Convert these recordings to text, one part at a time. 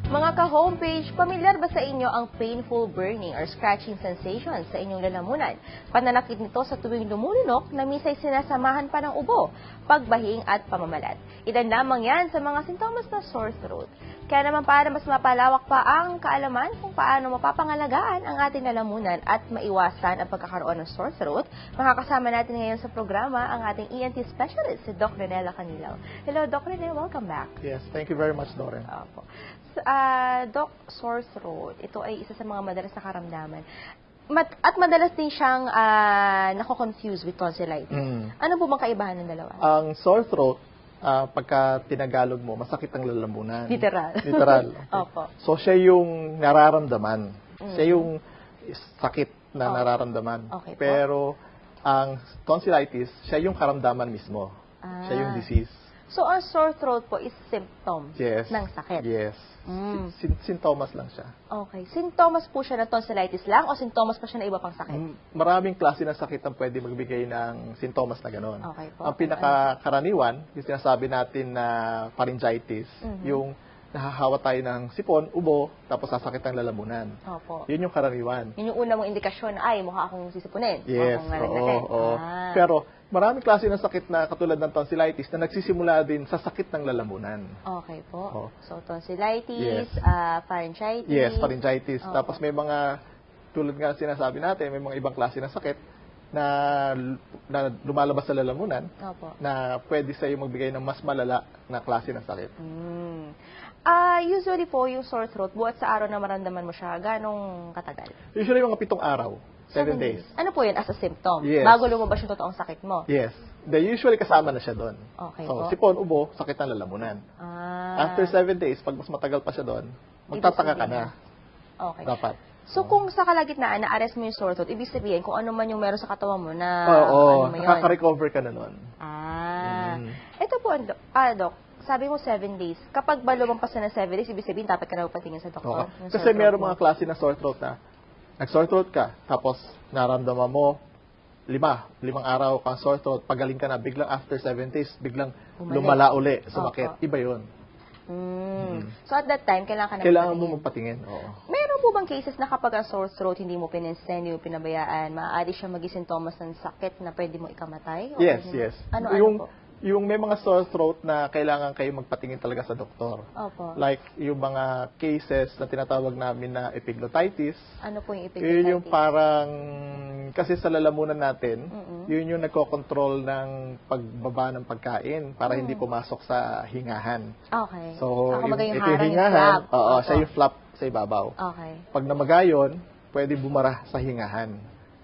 Mga ka-homepage, pamilyar ba sa inyo ang painful burning or scratching sensation sa inyong lalamunan? Pananakit nito sa tuwing lumulunok na minsan sinasamahan pa ng ubo, pagbahing at pamamalat. Ilan lamang yan sa mga sintomas ng sore throat. Kaya naman para mas mapalawak pa ang kaalaman kung paano mapapangalagaan ang ating lalamunan at maiwasan ang pagkakaroon ng sore throat, makakasama natin ngayon sa programa ang ating ENT specialist, si Doc Renela Canilaw. Hello, Doc Rene, welcome back. Yes, thank you very much, Doren. Opo. Doc, sore throat, ito ay isa sa mga madalas na karamdaman. At madalas din siyang nako-confuse with tonsillitis. Ano po bang kaibahan ng dalawa? Ang sore throat, pagka tinagalog mo, masakit ang lalamunan. Literal. Literal. Okay. Opo. So, siya yung nararamdaman. Siya yung sakit na nararamdaman. Okay po. Pero, ang tonsillitis, siya yung karamdaman mismo. Siya yung disease. So, ang sore throat po is symptom Yes. ng sakit? Yes. Sintomas lang siya. Okay. Sintomas po siya ng tonsillitis lang o sintomas pa siya ng iba pang sakit? Maraming klase ng sakit ang pwede magbigay ng sintomas na gano'n. Okay po. Ang pinakakaraniwan, yung sinasabi natin na pharyngitis, yung nahahawa tayo ng sipon, ubo, tapos sasakit ang lalamunan. Opo. Yun yung karaniwan. Yun yung una mong indikasyon na, ay, mukha akong sisipunin. Yes, oo. Pero maraming klase ng sakit na katulad ng tonsillitis na nagsisimula din sa sakit ng lalamunan. Okay po. Oo. So, tonsillitis, Yes. pharyngitis. Yes, pharyngitis. Oo. Tapos may mga, tulad nga sinasabi natin, may mga ibang klase ng sakit na lumalabas sa lalamunan Opo. na pwede sa'yo magbigay ng mas malala na klase ng sakit. Usually po, yung sore throat, buhat sa araw na maramdaman mo siya, ganong katagal? Usually mga 7 araw, 7 days. Ano po yun as a symptom? Yes. Bago lumabas yung totoong sakit mo? Yes. Usually kasama na siya doon. Okay So, po. sipon, ubo, sakit ng lalamunan. After 7 days, pag mas matagal pa siya doon, magtataka ka na. Okay. Dapat. So, kung sa kalagitnaan, na-arrest mo yung sore throat, ibig sabihin, kung ano man yung meron sa katawan mo na, Oo, ano mo yun? nakaka-recover ka na noon. Ito po, Doc, sabi mo 7 days. Kapag ba lumampas na 7 days, ibig sabihin, dapat ka na patingin sa doktor? Oo. Kasi meron mga klase ng sore throat na nag-sore throat ka, tapos naramdaman mo 5 araw kang sore throat, pagaling ka na, biglang after 7 days, biglang lumala uli, sumakit. Iba yun. So at that time, kailangan ka na Kailangan mo magpatingin. Oo. Meron po bang cases na kapag ang sore throat hindi mo pininsen, hindi mo pinabayaan, maaari siya maging sintomas ng sakit na pwede mo ikamatay? Yes, yes. Ano po? Yung may mga sore throat na kailangan kayo magpatingin talaga sa doktor. Opo. Like yung mga cases na tinatawag namin na epiglottitis. Ano po yung Yun epiglottitis? yung parang, kasi sa lalamunan natin, yun yung nagkocontrol ng pagbaba ng pagkain para hindi pumasok sa hingahan. Okay. So, yung ito harang, hingahan, yung flap. siya yung flap sa ibabaw. Okay. Pag namagayon, pwede bumara sa hingahan.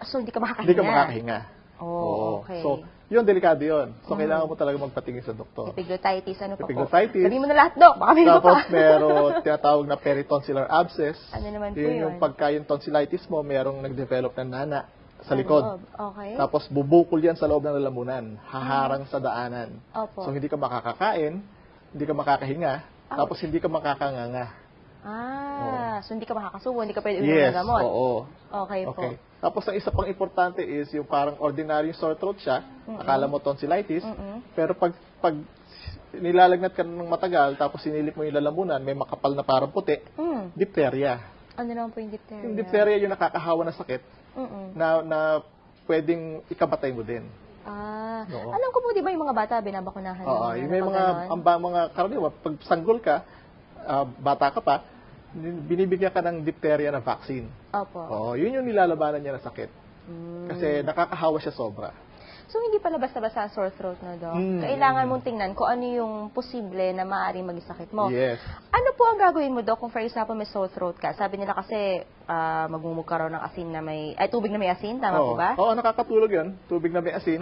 So, hindi ka makakahinga? Hindi ka makakahinga. Oh, okay. So, yun, delikado yun. So, kailangan mo talaga magpatingin sa doktor. Epiglottitis, ano pa po? Epiglottitis. Sabihin mo na lahat, Doc. Baka may iba Tapos, pa. meron tinatawag na peritonsillar abscess. Ano naman po Yun yun? yung pagka yung tonsillitis mo, merong nag-develop ng nana sa likod. Okay. Tapos, bubukol yan sa loob ng lalamunan. Haharang sa daanan. Opo. So, hindi ka makakakain, hindi ka makakahinga, tapos hindi ka makakanganga. So hindi ka makakasubo, hindi ka pwede uminom Yes, ng gamot. oo. Okay po. Okay. Tapos, ang isa pang importante is yung parang ordinary sore throat siya. Akala mo tonsillitis. Pero pag nilalagnat ka ng matagal, tapos sinilip mo yung lalamunan, may makapal na parang puti, diphtheria. Ano naman po yung diphtheria? Yung diphtheria yung nakakahawa na sakit na pwedeng ikamatay mo din. Oo. Alam ko po, di ba yung mga bata, binabakunahan? Oo, yung may mga karaniwan, pag sanggol ka, bata ka pa, binibigyan ka ng diphtheria na vaccine. Opo. Oo, yun yung nilalabanan niya na sakit. Kasi nakakahawa siya sobra. So, hindi pala basta-basta ang sore throat na, Doc? Kailangan mong tingnan kung ano yung posible na maaaring maging sakit mo. Yes. Ano po ang gagawin mo, Doc, kung for example may sore throat ka? Sabi nila kasi magmumug ka raw ng asin na tubig na may asin, tama po ba? Oo, nakakatulog yun. Tubig na may asin.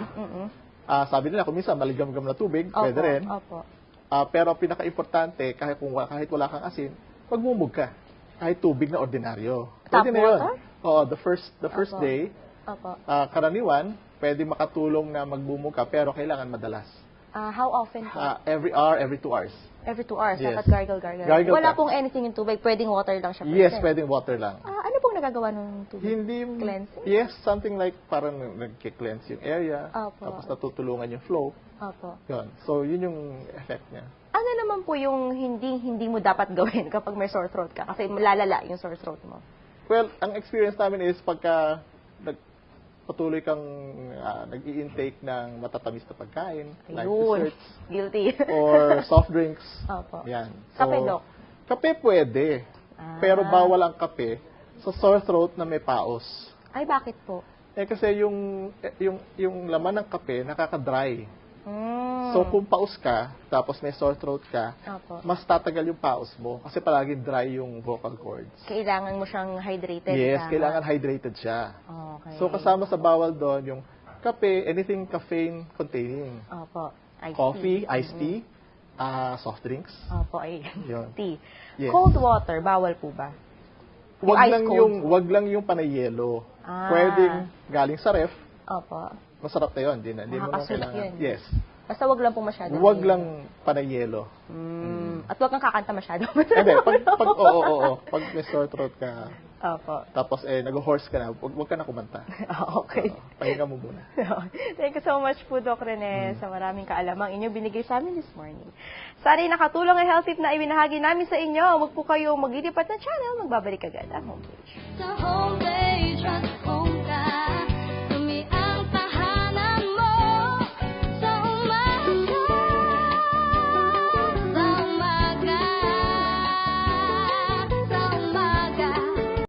Sabi nila, kung minsan maligam-gam na tubig, pwede rin. Opo. Pero pinaka-importante, kahit wala kang asin, magmumug ka. Kahit tubig na ordinaryo. Pwede Tap na yun. water? Oo, the first day, Opo. karaniwan, pwede makatulong na magbumug ka, pero kailangan madalas. How often po? Every hour, every 2 hours. Every 2 hours, Yes. dapat gargle. Gargle Wala ka. pong anything yung tubig, pwedeng water lang siya. Yes, pwedeng water lang. Ano pong nagagawa ng tubig? Hindi, Cleansing? yes, something like parang nag-cleanse yung area, Opo. tapos natutulungan yung flow. Opo. Yun. So, yun yung effect niya. Ano naman po yung hindi mo dapat gawin kapag may sore throat ka? Kasi malalala yung sore throat mo. Well, ang experience namin is pagka patuloy kang nag-i-intake ng matatamis na pagkain, like Ayun. desserts, Guilty. or soft drinks. Opo. Yan. Kape, Doc? Kape pwede. Pero bawal ang kape sa sore throat na may paos. Ay, bakit po? Kasi yung laman ng kape nakaka-dry. Mm. So kung paus ka, tapos may sore throat ka, Opo. mas tatagal yung paus mo kasi palaging dry yung vocal cords. Kailangan mo siyang hydrated. Yes, tama? kailangan hydrated siya. Okay. So kasama sa bawal doon yung kape, anything caffeine containing. Opo. Iced Coffee, tea. iced tea, soft drinks. Opo, ay. Yun. Tea. Yes. Cold water, bawal po ba? Ice cold. Wag lang yung panayelo. Ah. Pwedeng galing sa ref, Opo. masarap na 'yon, hindi mo na Nakakasulit kailangan. yun. Yes. Basta wag lang po masyado. Wag lang panayelo. At wag kang kakanta masyado. Hindi, pag may sore throat ka, Opo. tapos nag-horse ka na, wag ka na kumanta. Okay. Pahinga mo muna. Thank you so much po, Doc Rene, sa maraming kaalamang inyo binigay sa amin this morning. Sana nakatulong ang health tip na ibinahagi namin sa inyo. Huwag po kayo maglilipat ng channel. Magbabalik agad ang homepage.